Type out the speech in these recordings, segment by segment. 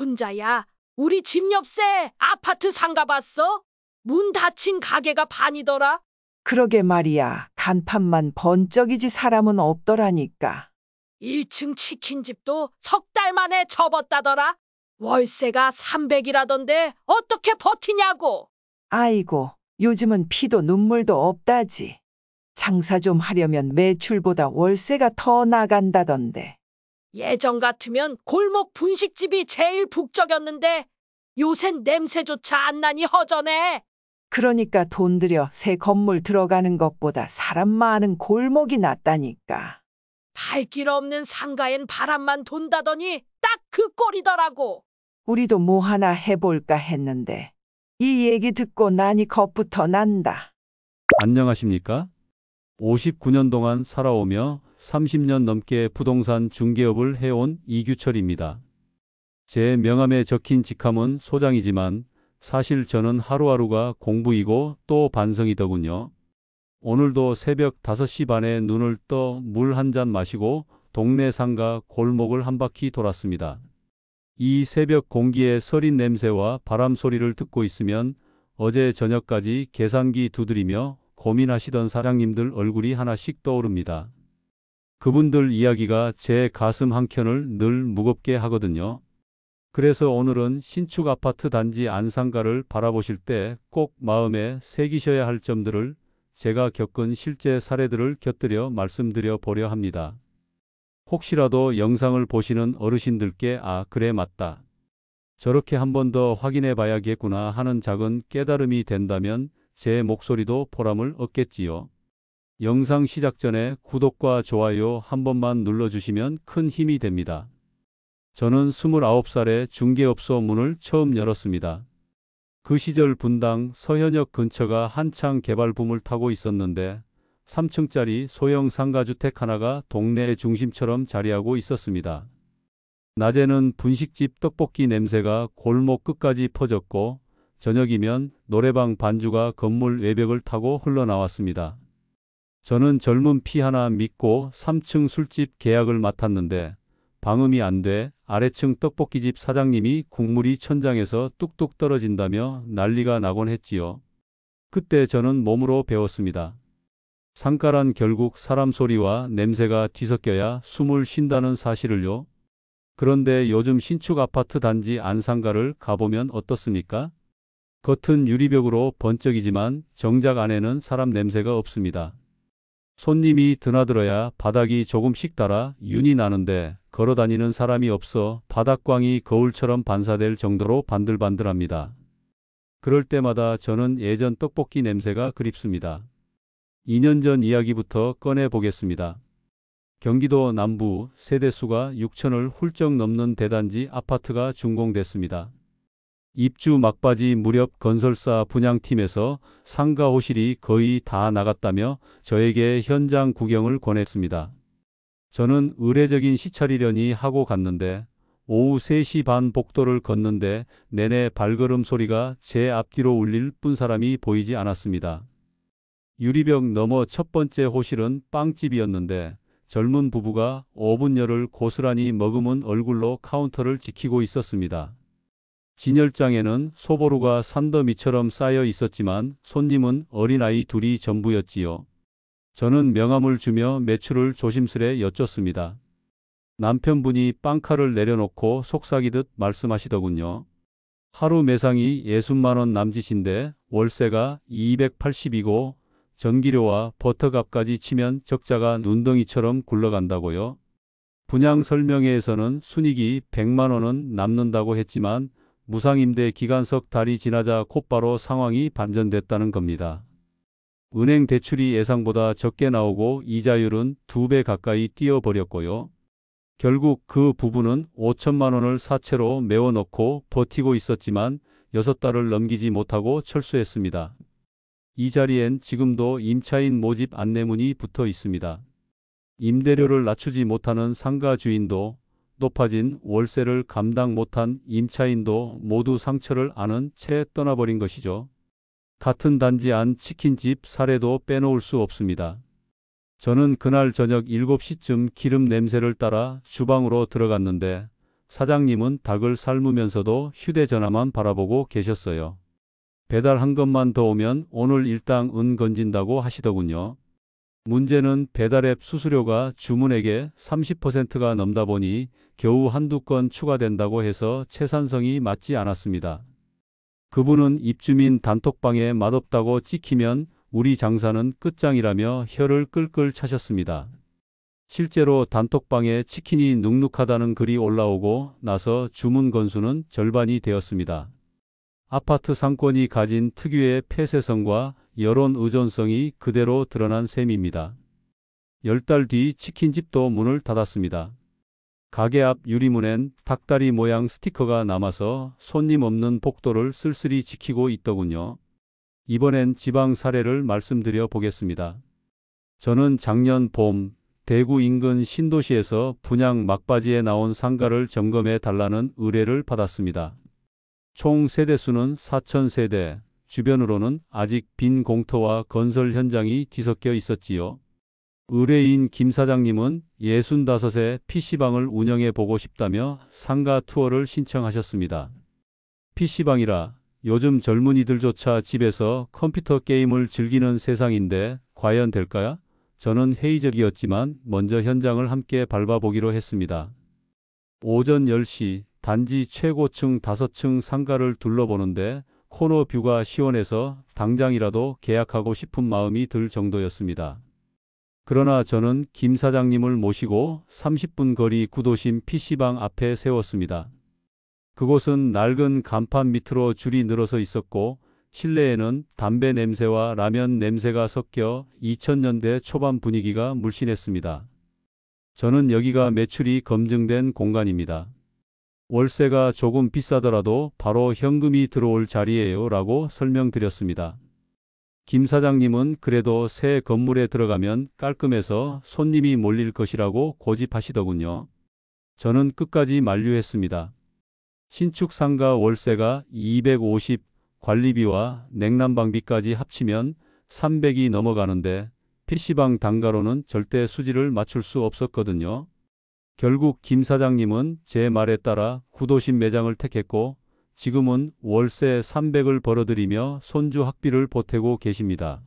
훈자야, 우리 집 옆세 아파트 상가 봤어? 문 닫힌 가게가 반이더라. 그러게 말이야. 간판만 번쩍이지 사람은 없더라니까. 1층 치킨집도 석 달 만에 접었다더라. 월세가 300이라던데 어떻게 버티냐고. 아이고, 요즘은 피도 눈물도 없다지. 장사 좀 하려면 매출보다 월세가 더 나간다던데. 예전 같으면 골목 분식집이 제일 북적였는데 요샌 냄새조차 안 나니 허전해. 그러니까 돈 들여 새 건물 들어가는 것보다 사람 많은 골목이 낫다니까. 발길 없는 상가엔 바람만 돈다더니 딱 그 꼴이더라고. 우리도 뭐 하나 해볼까 했는데 이 얘기 듣고 나니 겁부터 난다. 안녕하십니까? 59년 동안 살아오며 30년 넘게 부동산 중개업을 해온 이규철입니다. 제 명함에 적힌 직함은 소장이지만 사실 저는 하루하루가 공부이고 또 반성이더군요. 오늘도 새벽 5시 반에 눈을 떠 물 한 잔 마시고 동네 상가 골목을 한 바퀴 돌았습니다. 이 새벽 공기의 서린 냄새와 바람 소리를 듣고 있으면 어제 저녁까지 계산기 두드리며 고민하시던 사장님들 얼굴이 하나씩 떠오릅니다. 그분들 이야기가 제 가슴 한켠을 늘 무겁게 하거든요. 그래서 오늘은 신축 아파트 단지 안상가를 바라보실 때 꼭 마음에 새기셔야 할 점들을 제가 겪은 실제 사례들을 곁들여 말씀드려 보려 합니다. 혹시라도 영상을 보시는 어르신들께 아, 그래 맞다. 저렇게 한 번 더 확인해 봐야겠구나 하는 작은 깨달음이 된다면 제 목소리도 보람을 얻겠지요. 영상 시작 전에 구독과 좋아요 한 번만 눌러주시면 큰 힘이 됩니다. 저는 29살에 중개업소 문을 처음 열었습니다. 그 시절 분당 서현역 근처가 한창 개발 붐을 타고 있었는데 3층짜리 소형 상가주택 하나가 동네 중심처럼 자리하고 있었습니다. 낮에는 분식집 떡볶이 냄새가 골목 끝까지 퍼졌고 저녁이면 노래방 반주가 건물 외벽을 타고 흘러나왔습니다. 저는 젊은 피 하나 믿고 3층 술집 계약을 맡았는데 방음이 안 돼 아래층 떡볶이집 사장님이 국물이 천장에서 뚝뚝 떨어진다며 난리가 나곤 했지요. 그때 저는 몸으로 배웠습니다. 상가란 결국 사람 소리와 냄새가 뒤섞여야 숨을 쉰다는 사실을요. 그런데 요즘 신축 아파트 단지 안상가를 가보면 어떻습니까? 겉은 유리벽으로 번쩍이지만 정작 안에는 사람 냄새가 없습니다. 손님이 드나들어야 바닥이 조금씩 닳아 윤이 나는데 걸어다니는 사람이 없어 바닥광이 거울처럼 반사될 정도로 반들반들합니다. 그럴 때마다 저는 예전 떡볶이 냄새가 그립습니다. 2년 전 이야기부터 꺼내 보겠습니다. 경기도 남부 세대수가 6천을 훌쩍 넘는 대단지 아파트가 준공됐습니다. 입주 막바지 무렵 건설사 분양팀에서 상가 호실이 거의 다 나갔다며 저에게 현장 구경을 권했습니다. 저는 의례적인 시차리려니 하고 갔는데 오후 3시 반 복도를 걷는데 내내 발걸음 소리가 제 앞뒤로 울릴 뿐 사람이 보이지 않았습니다. 유리벽 너머 첫 번째 호실은 빵집이었는데 젊은 부부가 오븐열을 고스란히 머금은 얼굴로 카운터를 지키고 있었습니다. 진열장에는 소보루가 산더미처럼 쌓여 있었지만 손님은 어린아이 둘이 전부였지요. 저는 명함을 주며 매출을 조심스레 여쭙습니다. 남편분이 빵칼을 내려놓고 속삭이듯 말씀하시더군요. 하루 매상이 60만 원 남짓인데 월세가 280이고 전기료와 버터값까지 치면 적자가 눈덩이처럼 굴러간다고요. 분양 설명회에서는 순이익이 100만 원은 남는다고 했지만 무상임대 기간석 달이 지나자 곧바로 상황이 반전됐다는 겁니다. 은행 대출이 예상보다 적게 나오고 이자율은 2배 가까이 뛰어버렸고요. 결국 그 부부는 5천만 원을 사채로 메워넣고 버티고 있었지만 6달을 넘기지 못하고 철수했습니다. 이 자리엔 지금도 임차인 모집 안내문이 붙어 있습니다. 임대료를 낮추지 못하는 상가 주인도 높아진 월세를 감당 못한 임차인도 모두 상처를 안은 채 떠나버린 것이죠. 같은 단지 안 치킨집 사례도 빼놓을 수 없습니다. 저는 그날 저녁 7시쯤 기름 냄새를 따라 주방으로 들어갔는데 사장님은 닭을 삶으면서도 휴대전화만 바라보고 계셨어요. 배달 한 것만 더 오면 오늘 일당 은 건진다고 하시더군요. 문제는 배달앱 수수료가 주문액의 30%가 넘다 보니 겨우 한두 건 추가된다고 해서 채산성이 맞지 않았습니다. 그분은 입주민 단톡방에 맛없다고 찍히면 우리 장사는 끝장이라며 혀를 끌끌 차셨습니다. 실제로 단톡방에 치킨이 눅눅하다는 글이 올라오고 나서 주문 건수는 절반이 되었습니다. 아파트 상권이 가진 특유의 폐쇄성과 여론 의존성이 그대로 드러난 셈입니다. 10달 뒤 치킨집도 문을 닫았습니다. 가게 앞 유리문엔 닭다리 모양 스티커가 남아서 손님 없는 복도를 쓸쓸히 지키고 있더군요. 이번엔 지방 사례를 말씀드려 보겠습니다. 저는 작년 봄 대구 인근 신도시에서 분양 막바지에 나온 상가를 점검해 달라는 의뢰를 받았습니다. 총 세대수는 4,000세대, 주변으로는 아직 빈 공터와 건설 현장이 뒤섞여 있었지요. 의뢰인 김 사장님은 65세 PC방을 운영해 보고 싶다며 상가 투어를 신청하셨습니다. PC방이라 요즘 젊은이들조차 집에서 컴퓨터 게임을 즐기는 세상인데 과연 될까요? 저는 회의적이었지만 먼저 현장을 함께 밟아보기로 했습니다. 오전 10시 단지 최고층 5층 상가를 둘러보는데 코너 뷰가 시원해서 당장이라도 계약하고 싶은 마음이 들 정도였습니다. 그러나 저는 김 사장님을 모시고 30분 거리 구도심 PC방 앞에 세웠습니다. 그곳은 낡은 간판 밑으로 줄이 늘어서 있었고 실내에는 담배 냄새와 라면 냄새가 섞여 2000년대 초반 분위기가 물씬했습니다. 저는 여기가 매출이 검증된 공간입니다. 월세가 조금 비싸더라도 바로 현금이 들어올 자리예요 라고 설명드렸습니다. 김 사장님은 그래도 새 건물에 들어가면 깔끔해서 손님이 몰릴 것이라고 고집하시더군요. 저는 끝까지 만류했습니다. 신축 상가 월세가 250, 관리비와 냉난방비까지 합치면 300이 넘어가는데 PC방 단가로는 절대 수지를 맞출 수 없었거든요. 결국 김 사장님은 제 말에 따라 구도심 매장을 택했고 지금은 월세 300을 벌어들이며 손주 학비를 보태고 계십니다.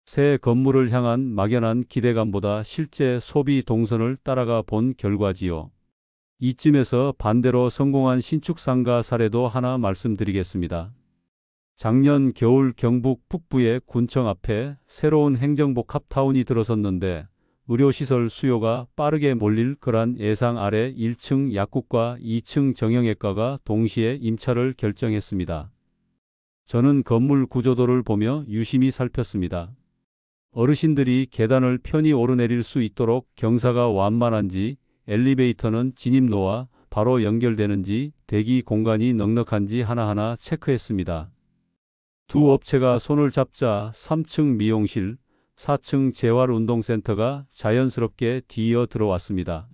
새 건물을 향한 막연한 기대감보다 실제 소비 동선을 따라가 본 결과지요. 이쯤에서 반대로 성공한 신축 상가 사례도 하나 말씀드리겠습니다. 작년 겨울 경북 북부의 군청 앞에 새로운 행정복합타운이 들어섰는데 의료시설 수요가 빠르게 몰릴 거란 예상 아래 1층 약국과 2층 정형외과가 동시에 임차를 결정했습니다. 저는 건물 구조도를 보며 유심히 살폈습니다. 어르신들이 계단을 편히 오르내릴 수 있도록 경사가 완만한지, 엘리베이터는 진입로와 바로 연결되는지, 대기 공간이 넉넉한지 하나하나 체크했습니다. 두 업체가 손을 잡자 3층 미용실, 4층 재활운동센터가 자연스럽게 뒤이어 들어왔습니다.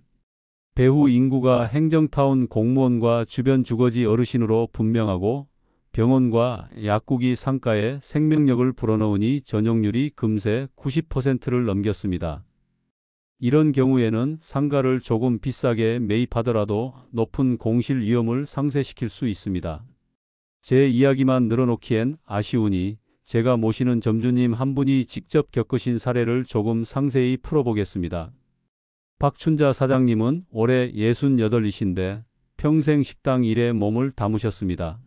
배후 인구가 행정타운 공무원과 주변 주거지 어르신으로 분명하고 병원과 약국이 상가에 생명력을 불어넣으니 전용률이 금세 90%를 넘겼습니다. 이런 경우에는 상가를 조금 비싸게 매입하더라도 높은 공실 위험을 상쇄시킬 수 있습니다. 제 이야기만 늘어놓기엔 아쉬우니 제가 모시는 점주님 한 분이 직접 겪으신 사례를 조금 상세히 풀어보겠습니다. 박춘자 사장님은 올해 68이신데 평생 식당 일에 몸을 담으셨습니다.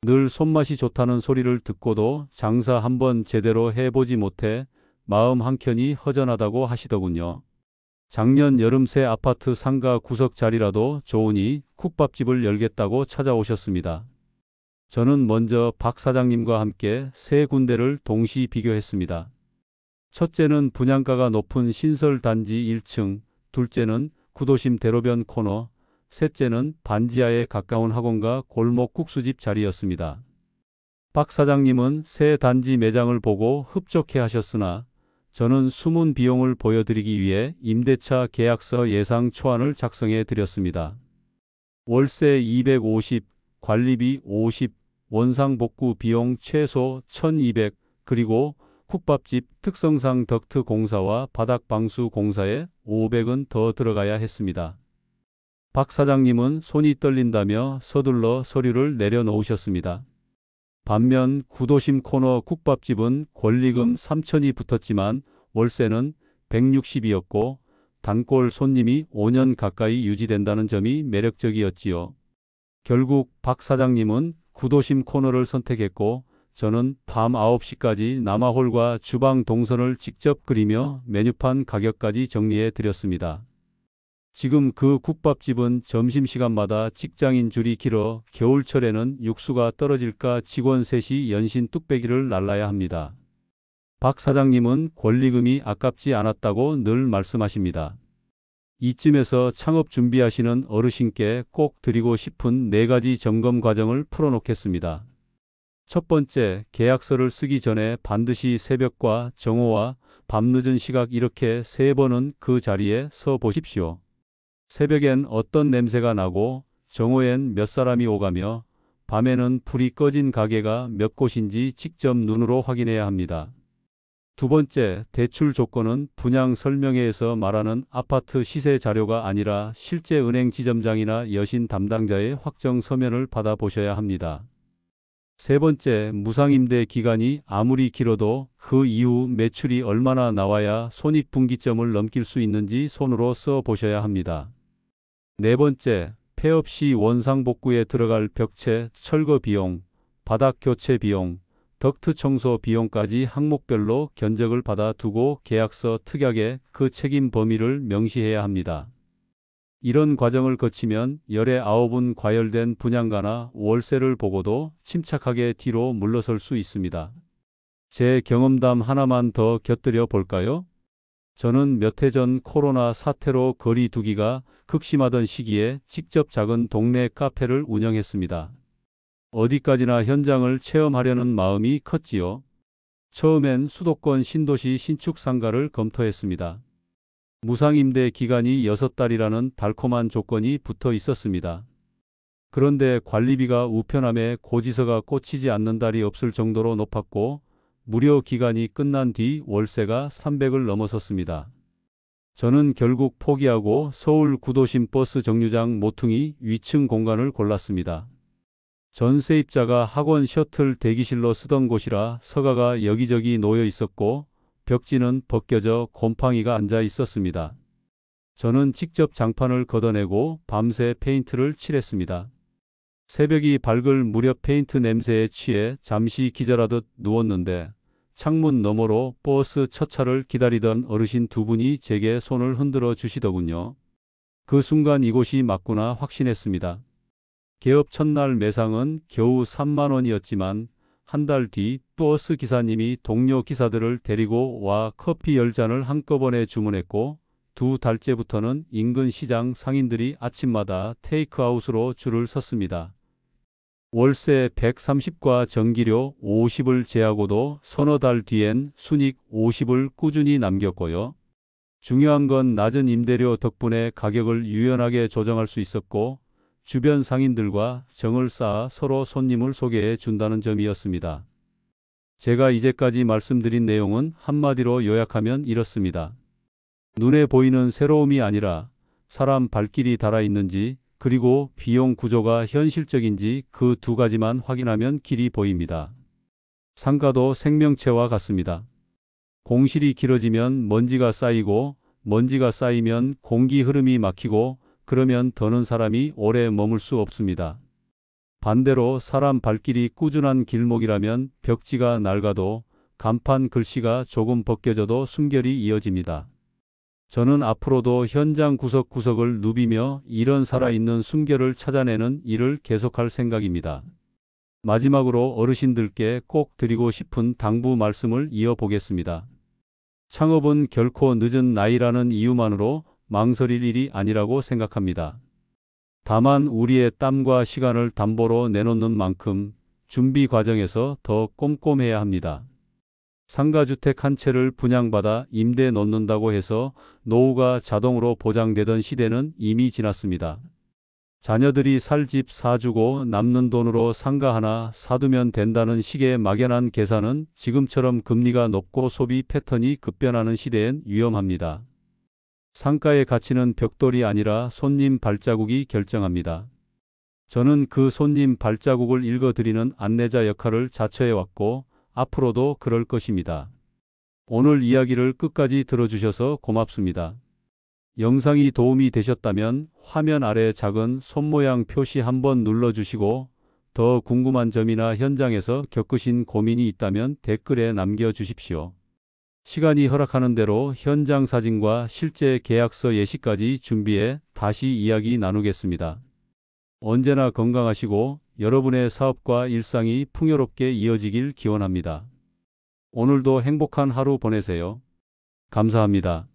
늘 손맛이 좋다는 소리를 듣고도 장사 한번 제대로 해보지 못해 마음 한켠이 허전하다고 하시더군요. 작년 여름 새 아파트 상가 구석 자리라도 좋으니 쿡밥집을 열겠다고 찾아오셨습니다. 저는 먼저 박 사장님과 함께 세 군데를 동시 비교했습니다. 첫째는 분양가가 높은 신설 단지 1층, 둘째는 구도심 대로변 코너, 셋째는 반지하에 가까운 학원과 골목 국수집 자리였습니다. 박 사장님은 새 단지 매장을 보고 흡족해 하셨으나 저는 숨은 비용을 보여드리기 위해 임대차 계약서 예상 초안을 작성해 드렸습니다. 월세 250, 관리비 50, 원상복구 비용 최소 1200, 그리고 쿡밥집 특성상 덕트 공사와 바닥 방수 공사에 500은 더 들어가야 했습니다. 박 사장님은 손이 떨린다며 서둘러 서류를 내려놓으셨습니다. 반면 구도심 코너 국밥집은 권리금 3천이 붙었지만 월세는 160이었고 단골 손님이 5년 가까이 유지된다는 점이 매력적이었지요. 결국 박 사장님은 구도심 코너를 선택했고 저는 밤 9시까지 남아홀과 주방 동선을 직접 그리며 메뉴판 가격까지 정리해 드렸습니다. 지금 그 국밥집은 점심시간마다 직장인 줄이 길어 겨울철에는 육수가 떨어질까 직원 셋이 연신 뚝배기를 날라야 합니다. 박 사장님은 권리금이 아깝지 않았다고 늘 말씀하십니다. 이쯤에서 창업 준비하시는 어르신께 꼭 드리고 싶은 4가지 점검 과정을 풀어놓겠습니다. 첫 번째, 계약서를 쓰기 전에 반드시 새벽과 정오와 밤늦은 시각 이렇게 3번은 그 자리에 서 보십시오. 새벽엔 어떤 냄새가 나고 정오엔 몇 사람이 오가며 밤에는 불이 꺼진 가게가 몇 곳인지 직접 눈으로 확인해야 합니다. 두 번째, 대출 조건은 분양 설명회에서 말하는 아파트 시세 자료가 아니라 실제 은행 지점장이나 여신 담당자의 확정 서면을 받아보셔야 합니다. 세 번째, 무상임대 기간이 아무리 길어도 그 이후 매출이 얼마나 나와야 손익분기점을 넘길 수 있는지 손으로 써 보셔야 합니다. 네 번째, 폐업 시 원상복구에 들어갈 벽체, 철거 비용, 바닥 교체 비용, 덕트 청소 비용까지 항목별로 견적을 받아 두고 계약서 특약에 그 책임 범위를 명시해야 합니다. 이런 과정을 거치면 열의 9은 과열된 분양가나 월세를 보고도 침착하게 뒤로 물러설 수 있습니다. 제 경험담 하나만 더 곁들여 볼까요? 저는 몇 해 전 코로나 사태로 거리 두기가 극심하던 시기에 직접 작은 동네 카페를 운영했습니다. 어디까지나 현장을 체험하려는 마음이 컸지요. 처음엔 수도권 신도시 신축 상가를 검토했습니다. 무상임대 기간이 6달이라는 달콤한 조건이 붙어 있었습니다. 그런데 관리비가 우편함에 고지서가 꽂히지 않는 달이 없을 정도로 높았고 무료 기간이 끝난 뒤 월세가 300을 넘어섰습니다. 저는 결국 포기하고 서울 구도심 버스 정류장 모퉁이 위층 공간을 골랐습니다. 전세입자가 학원 셔틀 대기실로 쓰던 곳이라 서가가 여기저기 놓여 있었고 벽지는 벗겨져 곰팡이가 앉아 있었습니다. 저는 직접 장판을 걷어내고 밤새 페인트를 칠했습니다. 새벽이 밝을 무렵 페인트 냄새에 취해 잠시 기절하듯 누웠는데 창문 너머로 버스 첫 차를 기다리던 어르신 2분이 제게 손을 흔들어 주시더군요. 그 순간 이곳이 맞구나 확신했습니다. 개업 첫날 매상은 겨우 3만 원이었지만 한 달 뒤 버스 기사님이 동료 기사들을 데리고 와 커피 10잔을 한꺼번에 주문했고 2달째부터는 인근 시장 상인들이 아침마다 테이크아웃으로 줄을 섰습니다. 월세 130과 전기료 50을 제하고도 서너 달 뒤엔 순익 50을 꾸준히 남겼고요. 중요한 건 낮은 임대료 덕분에 가격을 유연하게 조정할 수 있었고 주변 상인들과 정을 쌓아 서로 손님을 소개해 준다는 점이었습니다. 제가 이제까지 말씀드린 내용은 한마디로 요약하면 이렇습니다. 눈에 보이는 새로움이 아니라 사람 발길이 닳아 있는지 그리고 비용 구조가 현실적인지 그 2가지만 확인하면 길이 보입니다. 상가도 생명체와 같습니다. 공실이 길어지면 먼지가 쌓이고 먼지가 쌓이면 공기 흐름이 막히고 그러면 더는 사람이 오래 머물 수 없습니다. 반대로 사람 발길이 꾸준한 길목이라면 벽지가 낡아도 간판 글씨가 조금 벗겨져도 순결이 이어집니다. 저는 앞으로도 현장 구석구석을 누비며 이런 살아있는 숨결을 찾아내는 일을 계속할 생각입니다. 마지막으로 어르신들께 꼭 드리고 싶은 당부 말씀을 이어보겠습니다. 창업은 결코 늦은 나이라는 이유만으로 망설일 일이 아니라고 생각합니다. 다만 우리의 땀과 시간을 담보로 내놓는 만큼 준비 과정에서 더 꼼꼼해야 합니다. 상가주택 한 채를 분양받아 임대 넣는다고 해서 노후가 자동으로 보장되던 시대는 이미 지났습니다. 자녀들이 살 집 사주고 남는 돈으로 상가 하나 사두면 된다는 식의 막연한 계산은 지금처럼 금리가 높고 소비 패턴이 급변하는 시대엔 위험합니다. 상가의 가치는 벽돌이 아니라 손님 발자국이 결정합니다. 저는 그 손님 발자국을 읽어드리는 안내자 역할을 자처해왔고 앞으로도 그럴 것입니다. 오늘 이야기를 끝까지 들어주셔서 고맙습니다. 영상이 도움이 되셨다면 화면 아래 작은 손 모양 표시 한번 눌러주시고 더 궁금한 점이나 현장에서 겪으신 고민이 있다면 댓글에 남겨주십시오. 시간이 허락하는 대로 현장 사진과 실제 계약서 예시까지 준비해 다시 이야기 나누겠습니다. 언제나 건강하시고 여러분의 사업과 일상이 풍요롭게 이어지길 기원합니다. 오늘도 행복한 하루 보내세요. 감사합니다.